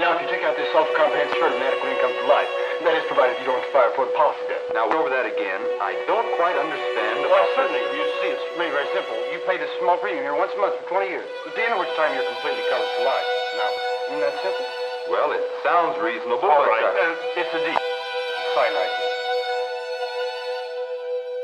Now, if you take out this self-compensated adequate income for life, that is provided you don't expire for the policy debt. Now, over that again, I don't quite understand. Well, certainly. You see, it's really very simple. You pay this small premium here once a month for 20 years, at the end of which time you're completely covered for life. Now, isn't that simple? Well, it sounds reasonable, All but... right, it's a deal. Sign right here.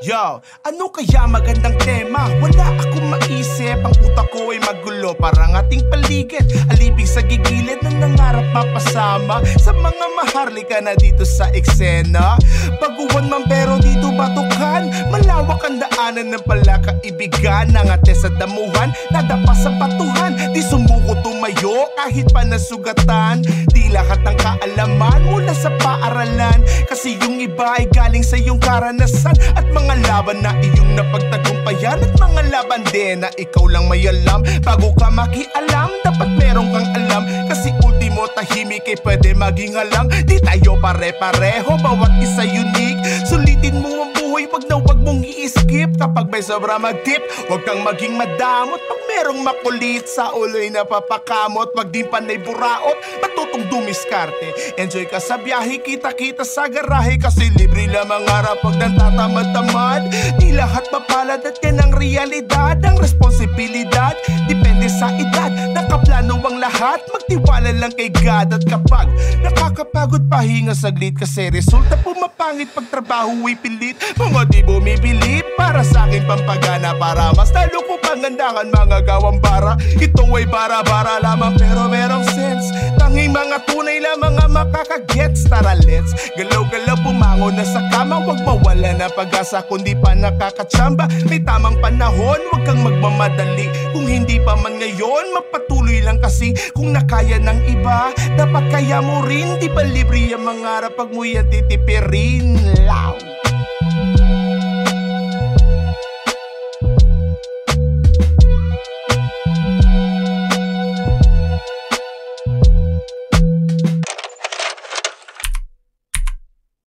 Yo, ano kaya magandang tema? Wala akong maisip, ang utak ko ay magulo. Parang ating paligid, aliping sa gigilid ng nangarap mapasama sa mga maharlika na dito sa eksena. Baguhan man pero dito batukan, malawak ang daanan ng palakaibigan. Nangate sa damuhan, nadapa sa batuhan, di sumuko tumayo kahit pa nasugatan. Di lahat ng kaalaman mula sa paaralan, kasi yung iba ay galing sa iyong karanasan at mga laban na iyong napagtagumpayan at mga laban din na ikaw lang may alam. Bago ka makialam, dapat meron kang alam, kasi ultimo tahimik ay pwede maging alam. Di tayo pare-pareho, bawat isa unique. Sulitin mo ang buhay, wag na wag mong i-skip. Kapag may sobra mag-tip, wag kang maging madamot. Pag merong makulit sa ulo'y napapakamot, wag din panay buraot, matutong dumiskarte. Enjoy ka sa biyahe, kita-kita sa garahe, kasi libre lamang harap wag nang tatamad-tamad. Di lahat mapalad at yan ang realidad. Ang responsibilidad depende sa edad. Nakaplano ang lahat, magtiwala lang kay God. At kapag nakakapagod, pahinga saglit, kasi resulta pumapangit pag trabaho ay pilit. Mga di bumibili para sa akin pampagana, para mas lalo ko pangandangan mga gawang bara. Ito ay bara-bara lamang pero merong sense. Tanging mga tunay lamang ang makakagets. Tara let's galaw-galaw, pumango na sa kama. Huwag mawala na pag-asa kundi pa nakakatsamba. May tamang panahon, huwag kang magmamadali. Kung hindi pa man ngayon, magpatuloy lang, kasi kung nakaya ng iba, dapat kaya mo rin. Di ba libre ang mangarap pag mo yan titipirin?